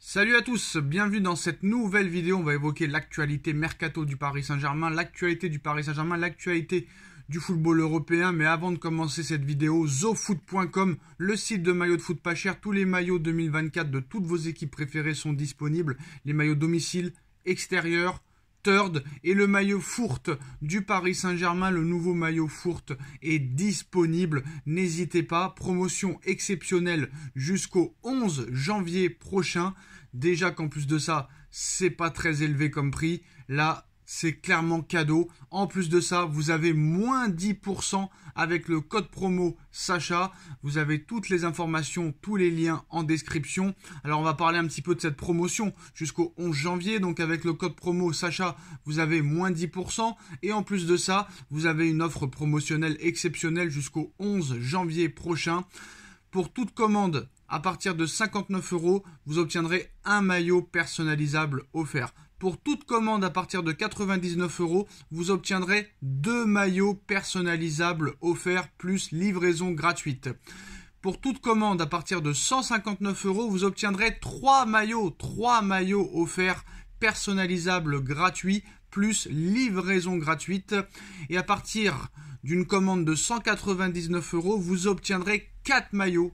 Salut à tous, bienvenue dans cette nouvelle vidéo. On va évoquer l'actualité mercato du Paris Saint-Germain, l'actualité du Paris Saint-Germain, l'actualité du football européen. Mais avant de commencer cette vidéo, zofoot.com, le site de maillots de foot pas cher. Tous les maillots 2024 de toutes vos équipes préférées sont disponibles. Les maillots domicile, extérieur, third et le maillot fourte du Paris Saint-Germain, le nouveau maillot fourte est disponible. N'hésitez pas, promotion exceptionnelle jusqu'au 11 janvier prochain. Déjà qu'en plus de ça, c'est pas très élevé comme prix. Là, c'est clairement cadeau. En plus de ça, vous avez moins 10% avec le code promo Sacha. Vous avez toutes les informations, tous les liens en description. Alors, on va parler un petit peu de cette promotion jusqu'au 11 janvier. Donc, avec le code promo Sacha, vous avez moins 10%. Et en plus de ça, vous avez une offre promotionnelle exceptionnelle jusqu'au 11 janvier prochain. Pour toute commande à partir de 59 €, vous obtiendrez un maillot personnalisable offert. Pour toute commande à partir de 99 €, vous obtiendrez 2 maillots personnalisables offerts plus livraison gratuite. Pour toute commande à partir de 159 €, vous obtiendrez 3 maillots offerts personnalisables gratuits plus livraison gratuite. Et à partir d'une commande de 199 €, vous obtiendrez 4 maillots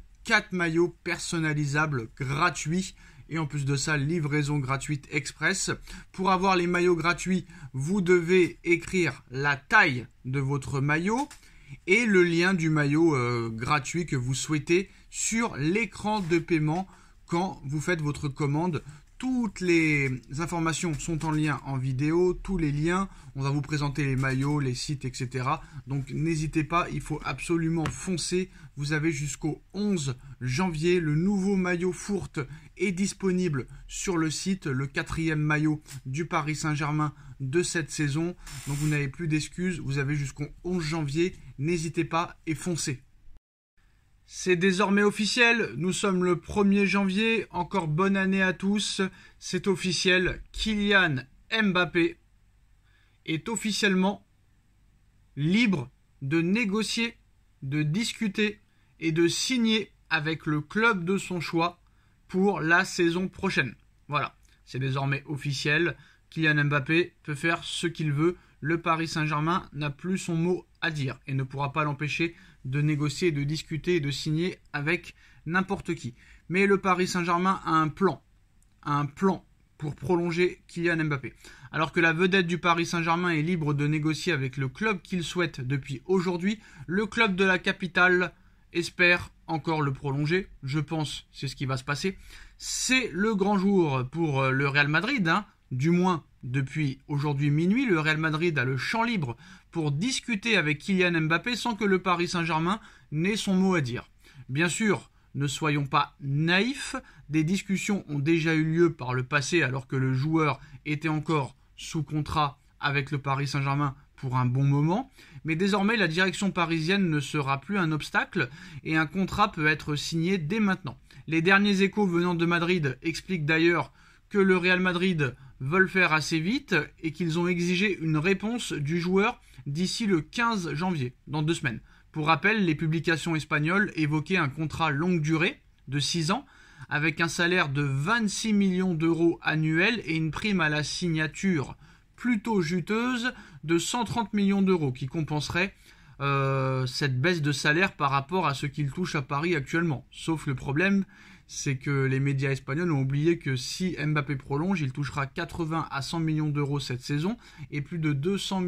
personnalisables gratuits. Et en plus de ça, livraison gratuite express. Pour avoir les maillots gratuits, vous devez écrire la taille de votre maillot et le lien du maillot gratuit que vous souhaitez sur l'écran de paiement quand vous faites votre commande. Toutes les informations sont en lien en vidéo, tous les liens, on va vous présenter les maillots, les sites, etc. Donc n'hésitez pas, il faut absolument foncer. Vous avez jusqu'au 11 janvier, le nouveau maillot fourte est disponible sur le site, le 4e maillot du Paris Saint-Germain de cette saison. Donc vous n'avez plus d'excuses, vous avez jusqu'au 11 janvier, n'hésitez pas et foncez. C'est désormais officiel, nous sommes le 1er janvier, encore bonne année à tous, c'est officiel, Kylian Mbappé est officiellement libre de négocier, de discuter et de signer avec le club de son choix pour la saison prochaine. Voilà, c'est désormais officiel, Kylian Mbappé peut faire ce qu'il veut, le Paris Saint-Germain n'a plus son mot à dire et ne pourra pas l'empêcher de négocier, de discuter et de signer avec n'importe qui. Mais le Paris Saint-Germain a un plan pour prolonger Kylian Mbappé. Alors que la vedette du Paris Saint-Germain est libre de négocier avec le club qu'il souhaite depuis aujourd'hui, le club de la capitale espère encore le prolonger. Je pense c'est ce qui va se passer. C'est le grand jour pour le Real Madrid, du moins depuis aujourd'hui minuit. Le Real Madrid a le champ libre pour discuter avec Kylian Mbappé sans que le Paris Saint-Germain n'ait son mot à dire. Bien sûr, ne soyons pas naïfs, des discussions ont déjà eu lieu par le passé alors que le joueur était encore sous contrat avec le Paris Saint-Germain pour un bon moment, mais désormais la direction parisienne ne sera plus un obstacle et un contrat peut être signé dès maintenant. Les derniers échos venant de Madrid expliquent d'ailleurs que le Real Madrid veulent faire assez vite et qu'ils ont exigé une réponse du joueur d'ici le 15 janvier, dans 2 semaines. Pour rappel, les publications espagnoles évoquaient un contrat longue durée de 6 ans avec un salaire de 26 millions € annuels et une prime à la signature plutôt juteuse de 130 millions € qui compenserait cette baisse de salaire par rapport à ce qu'il touche à Paris actuellement. Sauf le problème, c'est que les médias espagnols ont oublié que si Mbappé prolonge, il touchera 80 à 100 millions € cette saison et plus de 120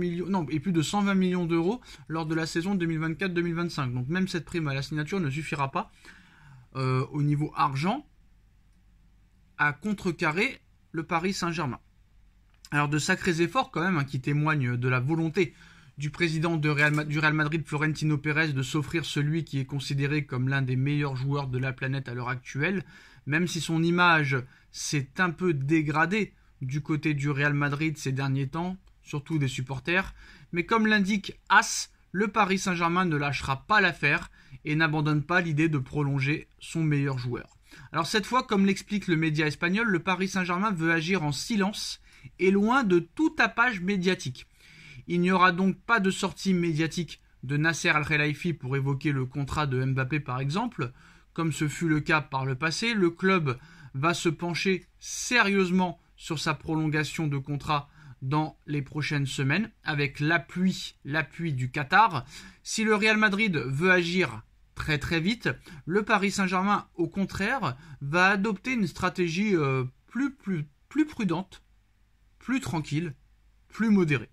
millions € lors de la saison 2024-2025. Donc même cette prime à la signature ne suffira pas au niveau argent à contrecarrer le Paris Saint-Germain. Alors de sacrés efforts quand même qui témoignent de la volonté du président du Real Madrid, Florentino Pérez, de s'offrir celui qui est considéré comme l'un des meilleurs joueurs de la planète à l'heure actuelle, même si son image s'est un peu dégradée du côté du Real Madrid ces derniers temps, surtout des supporters. Mais comme l'indique AS, le Paris Saint-Germain ne lâchera pas l'affaire et n'abandonne pas l'idée de prolonger son meilleur joueur. Alors cette fois, comme l'explique le média espagnol, le Paris Saint-Germain veut agir en silence et loin de tout tapage médiatique. Il n'y aura donc pas de sortie médiatique de Nasser Al-Khelaifi pour évoquer le contrat de Mbappé par exemple, comme ce fut le cas par le passé. Le club va se pencher sérieusement sur sa prolongation de contrat dans les prochaines semaines avec l'appui du Qatar. Si le Real Madrid veut agir très très vite, le Paris Saint-Germain, au contraire, va adopter une stratégie plus prudente, plus tranquille, plus modérée.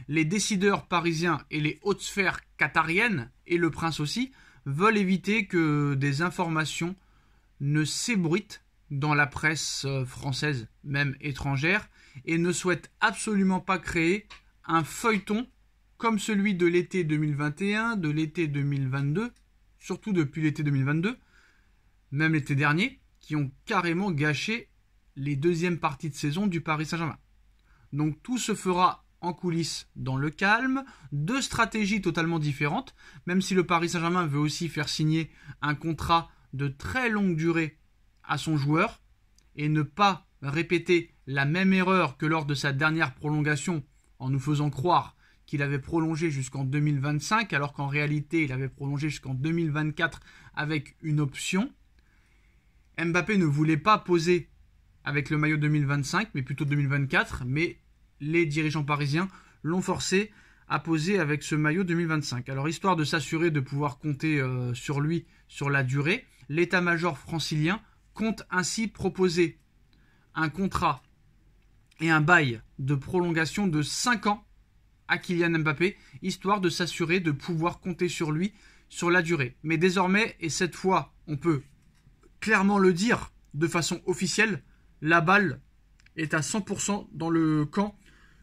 Les décideurs parisiens et les hautes sphères qatariennes, et le prince aussi, veulent éviter que des informations ne s'ébruitent dans la presse française, même étrangère, et ne souhaitent absolument pas créer un feuilleton comme celui de l'été 2021, de l'été 2022, surtout depuis l'été 2022, même l'été dernier, qui ont carrément gâché les deuxièmes parties de saison du Paris Saint-Germain. Donc tout se fera en coulisses dans le calme, deux stratégies totalement différentes, même si le Paris Saint-Germain veut aussi faire signer un contrat de très longue durée à son joueur et ne pas répéter la même erreur que lors de sa dernière prolongation en nous faisant croire qu'il avait prolongé jusqu'en 2025 alors qu'en réalité il avait prolongé jusqu'en 2024 avec une option. Mbappé ne voulait pas poser avec le maillot 2025 mais plutôt 2024, mais les dirigeants parisiens l'ont forcé à poser avec ce maillot 2025. Alors histoire de s'assurer de pouvoir compter sur lui sur la durée, l'état-major francilien compte ainsi proposer un contrat et un bail de prolongation de 5 ans à Kylian Mbappé, histoire de s'assurer de pouvoir compter sur lui sur la durée. Mais désormais, et cette fois on peut clairement le dire de façon officielle, la balle est à 100% dans le camp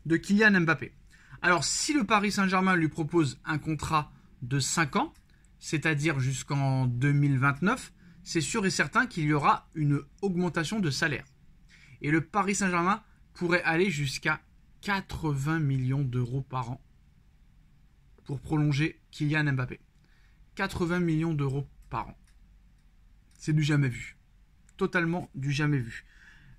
de Kylian Mbappé. Alors si le Paris Saint-Germain lui propose un contrat de 5 ans, c'est-à-dire jusqu'en 2029, c'est sûr et certain qu'il y aura une augmentation de salaire. Et le Paris Saint-Germain pourrait aller jusqu'à 80 millions d'euros par an pour prolonger Kylian Mbappé. 80 millions d'euros par an. C'est du jamais vu. Totalement du jamais vu.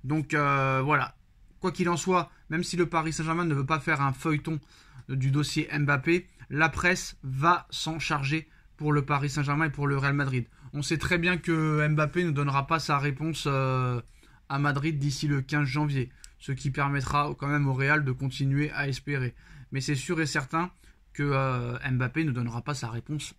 Donc voilà. Quoi qu'il en soit, même si le Paris Saint-Germain ne veut pas faire un feuilleton du dossier Mbappé, la presse va s'en charger pour le Paris Saint-Germain et pour le Real Madrid. On sait très bien que Mbappé ne donnera pas sa réponse à Madrid d'ici le 15 janvier, ce qui permettra quand même au Real de continuer à espérer. Mais c'est sûr et certain que Mbappé ne donnera pas sa réponse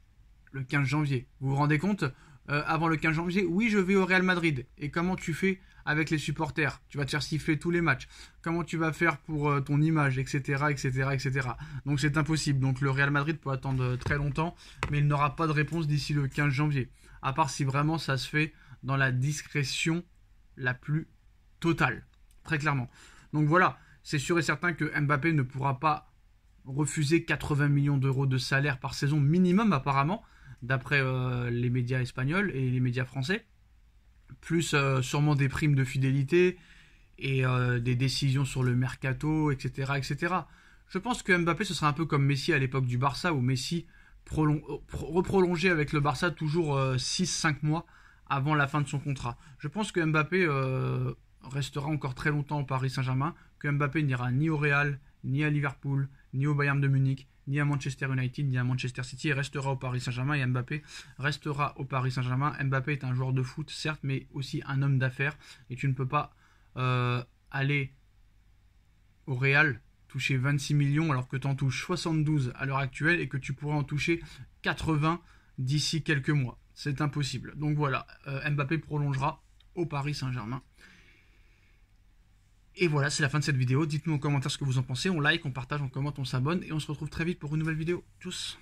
le 15 janvier. Vous vous rendez compte, avant le 15 janvier, oui, je vais au Real Madrid. Et comment tu fais avec les supporters? Tu vas te faire siffler tous les matchs. Comment tu vas faire pour ton image, etc., etc., etc. Donc c'est impossible. Donc le Real Madrid peut attendre très longtemps, mais il n'aura pas de réponse d'ici le 15 janvier. À part si vraiment ça se fait dans la discrétion la plus totale. Très clairement. Donc voilà, c'est sûr et certain que Mbappé ne pourra pas refuser 80 millions d'euros de salaire par saison minimum apparemment, d'après les médias espagnols et les médias français, plus sûrement des primes de fidélité et des décisions sur le mercato, etc., etc. Je pense que Mbappé, ce sera un peu comme Messi à l'époque du Barça, où Messi reprolongeait avec le Barça toujours 6-5 mois avant la fin de son contrat. Je pense que Mbappé restera encore très longtemps au Paris Saint-Germain, que Mbappé n'ira ni au Real, ni à Liverpool, ni au Bayern de Munich, ni à Manchester United, ni à Manchester City. Il restera au Paris Saint-Germain et Mbappé restera au Paris Saint-Germain. Mbappé est un joueur de foot, certes, mais aussi un homme d'affaires. Et tu ne peux pas aller au Real, toucher 26 millions alors que tu en touches 72 à l'heure actuelle et que tu pourrais en toucher 80 d'ici quelques mois. C'est impossible. Donc voilà, Mbappé prolongera au Paris Saint-Germain. Et voilà, c'est la fin de cette vidéo. Dites-nous en commentaire ce que vous en pensez. On like, on partage, on commente, on s'abonne. Et on se retrouve très vite pour une nouvelle vidéo. Tchuss!